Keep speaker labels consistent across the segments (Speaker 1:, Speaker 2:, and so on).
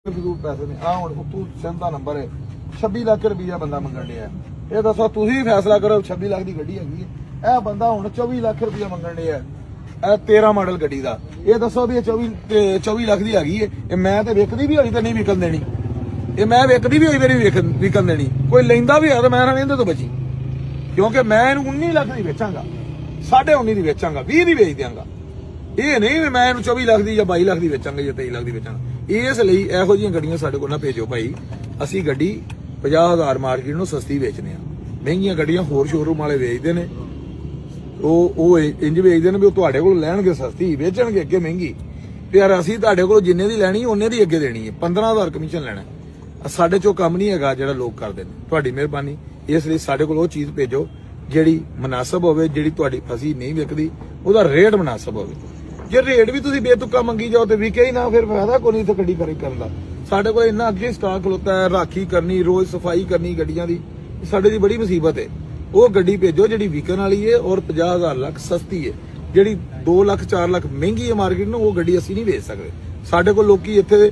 Speaker 1: ਫਜ਼ੂਲ ਪੈਸੇ ਨੇ। ਆ ਹੁਣ ਤੂੰ ਸਿੰਧ ਦਾ ਨੰਬਰ ਹੈ 26 ਲੱਖ ਰੁਪਈਆ ਬੰਦਾ ਮੰਗਣ ਡਿਆ। ਇਹ ਦੱਸੋ ਤੁਸੀਂ ਫੈਸਲਾ ਕਰੋ। 26 ਲੱਖ ਦੀ ਗੱਡੀ ਹੈਗੀ ਹੈ, ਇਹ ਬੰਦਾ ਹੁਣ 24 ਲੱਖ ਰੁਪਈਆ ਮੰਗਣ ਡਿਆ। ਇਹ 13 ਮਾਡਲ ਗੱਡੀ ਦਾ। ਇਹ ਦੱਸੋ ਵੀ ਇਹ 24 ਲੱਖ ਦੀ ਹੈਗੀ ਹੈ। ਇਹ ਮੈਂ ਤੇ ਵਿਕਦੀ ਵੀ ਹੋਈ ਤੇ ਨਹੀਂ ਵਿਕਣ ਦੇਣੀ। ਇਹ ਮੈਂ ਵਿਕਦੀ ਵੀ ਹੋਈ ਮੇਰੀ ਵਿਕਣ ਦੇਣੀ। ਕੋਈ ਲੈਂਦਾ ਵੀ ਆ ਤਾਂ ਮੈਂ ਨਾ ਇਹਦੇ ਤੋਂ ਬਚੀ, ਕਿਉਂਕਿ ਮੈਂ ਇਹਨੂੰ 19 ਲੱਖ ਦੀ ਵੇਚਾਂਗਾ, 19.5 ਦੀ ਵੇਚਾਂਗਾ, 20 ਦੀ ਵੇਚ ਦਿਆਂਗਾ। ਇਹ ਨਹੀਂ ਵੀ ਮੈਂ ਇਹਨੂੰ 24 ਲੱਖ ਦੀ ਜਾਂ 22 ਲੱਖ ਦੀ ਵੇਚਾਂਗਾ ਜਾਂ 23 ਲੱਖ ਦੀ ਵੇਚਾਂਗਾ। ਇਸ ਲਈ ਇਹੋ ਜਿਹੀਆਂ ਗੱਡੀਆਂ ਸਾਡੇ ਕੋਲ ਨਾ ਭੇਜੋ ਭਾਈ। ਅਸੀਂ ਗੱਡੀ 50,000 ਮਾਰਕੀਟ ਨੂੰ ਸਸਤੀ ਵੇਚਨੇ ਆ। ਮਹਿੰਗੀਆਂ ਗੱਡੀਆਂ ਹੋਰ ਸ਼ੋਰੂਮ ਵਾਲੇ ਵੇਚਦੇ ਨੇ, ਉਹ ਇੰਜ ਵੇਚਦੇ ਨੇ ਵੀ ਉਹ ਤੁਹਾਡੇ ਕੋਲ ਲੈਣਗੇ ਸਸਤੀ, ਵੇਚਣਗੇ ਅੱਗੇ ਮਹਿੰਗੀ। ਤੇ ਯਾਰ ਅਸੀਂ ਤੁਹਾਡੇ ਕੋਲ ਜਿੰਨੇ ਦੀ ਲੈਣੀ ਉਹਨੇ ਦੀ ਅੱਗੇ ਦੇਣੀ ਹੈ। 15,000 ਕਮਿਸ਼ਨ ਲੈਣਾ। ਸਾਡੇ ਚੋਂ ਕੰਮ ਨਹੀਂ ਹੈਗਾ ਜਿਹੜਾ ਲੋਕ ਕਰਦੇ ਨੇ। ਤੁਹਾਡੀ ਮਿਹਰਬਾਨੀ। ਇਸ ਲਈ ਸਾਡੇ ਕੋਲ ਉਹ ਚੀਜ਼ ਭੇਜੋ ਜਿਹੜੀ ਮੁਨਾਸਬ ਹੋਵੇ, ਜਿਹੜੀ ਤੁਹਾਡੀ ਫਸੀ ਨਹੀਂ ਵਿਕਦੀ ਉਹਦਾ ਰੇਟ ਮੁਨਾਸਬ ਹੋਵੇ। ਜੇ ਰੇਟ ਵੀ ਤੁਸੀਂ ਬੇਤੁਕਾ ਮੰਗੀ ਜਾਓ ਤੇ ਵਿਕੇ ਹੀ ਨਾ, ਫਿਰ ਫਾਇਦਾ ਕੋਈ ਨਹੀਂ ਇੱਥੇ ਗੱਡੀ ਕਰਨ ਦਾ। ਸਾਡੇ ਕੋਲ ਇੰਨਾ ਅੱਗੇ ਸਟਾਕ ਖਲੋਤਾ ਹੈ, ਰਾਖੀ ਕਰਨੀ, ਰੋਜ਼ ਸਫਾਈ ਕਰਨੀ ਗੱਡੀਆਂ ਦੀ, ਸਾਡੇ ਦੀ ਬੜੀ ਮੁਸੀਬਤ ਹੈ। ਉਹ ਗੱਡੀ ਭੇਜੋ ਜਿਹੜੀ ਵਿਕਣ ਵਾਲੀ ਹੈ ਔਰ 50,000 ਲੱਖ ਸਸਤੀ ਹੈ। ਜਿਹੜੀ 2 ਲੱਖ 4 ਲੱਖ ਮਹਿੰਗੀ ਹੈ ਮਾਰਕੀਟ ਨੂੰ, ਉਹ ਗੱਡੀ ਅਸੀਂ ਨਹੀਂ ਵੇਚ ਸਕਦੇ। ਸਾਡੇ ਕੋਲ ਲੋਕੀ ਇੱਥੇ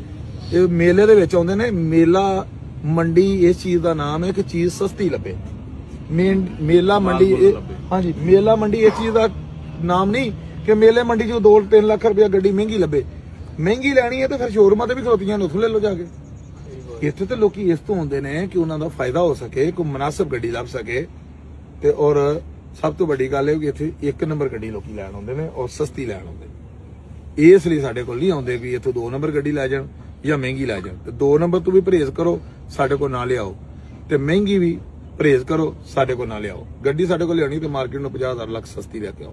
Speaker 1: ਮੇਲੇ ਦੇ ਵਿੱਚ ਆਉਂਦੇ ਨੇ। ਮੇਲਾ ਮੰਡੀ ਇਸ ਚੀਜ਼ ਦਾ ਨਾਮ ਹੈ ਕਿ ਚੀਜ਼ ਸਸਤੀ ਲੱਭੇ। ਮੇਲਾ ਮੰਡੀ, ਹਾਂਜੀ ਮੇਲਾ ਮੰਡੀ ਇਸ ਚੀਜ਼ ਦਾ ਨਾਮ ਨਹੀਂ ਕਿ ਮੇਲੇ ਮੰਡੀ 'ਚ 2-3 ਲੱਖ ਰੁਪਇਆ ਗੱਡੀ ਮਹਿੰਗੀ ਲੱਭੇ। ਮਹਿੰਗੀ ਲੈਣੀ ਹੈ ਤਾਂ ਫਿਰ ਸ਼ੋਰੂਮਾਂ ਤੇ ਵੀ ਖਲੋਤੀਆਂ ਨੇ, ਉੱਥੋਂ ਲੈ ਲਓ ਜਾ ਕੇ। ਇੱਥੇ ਤੇ ਲੋਕੀ ਇਸ ਤੋਂ ਆਉਂਦੇ ਨੇ ਕਿ ਉਹਨਾਂ ਦਾ ਫਾਇਦਾ ਹੋ ਸਕੇ, ਕੋਈ ਮੁਨਾਸਬ ਗੱਡੀ ਲੱਭ ਸਕੇ। ਤੇ ਔਰ ਸਭ ਤੋਂ ਵੱਡੀ ਗੱਲ ਇਹ ਕਿ ਇੱਥੇ 1 ਨੰਬਰ ਗੱਡੀ ਲੋਕੀ ਲੈਣ ਆਉਂਦੇ ਨੇ ਔਰ ਸਸਤੀ ਲੈਣ ਆਉਂਦੇ ਨੇ। ਇਸ ਲਈ ਸਾਡੇ ਕੋਲ ਨਹੀਂ ਆਉਂਦੇ ਵੀ ਇੱਥੋਂ 2 ਨੰਬਰ ਗੱਡੀ ਲੈ ਜਾਣ ਜਾਂ ਮਹਿੰਗੀ ਲੈ ਜਾਣ। ਤੇ 2 ਨੰਬਰ ਤੋਂ ਵੀ ਪਰਹੇਜ਼ ਕਰੋ, ਸਾਡੇ ਕੋਲ ਨਾ ਲਿਆਓ। ਤੇ ਮਹਿੰਗੀ ਵੀ ਪਰਹੇਜ਼ ਕਰੋ, ਸਾਡੇ ਕੋਲ ਨਾ ਲਿਆਓ। ਗੱਡੀ ਸਾਡੇ ਕੋਲ ਲਿਆਉਣੀ ਤੇ ਮਾਰਕੀਟ ਨੂੰ 50,000 ਲੱਖ ਸਸਤੀ ਲੈ ਕੇ ਆਓ।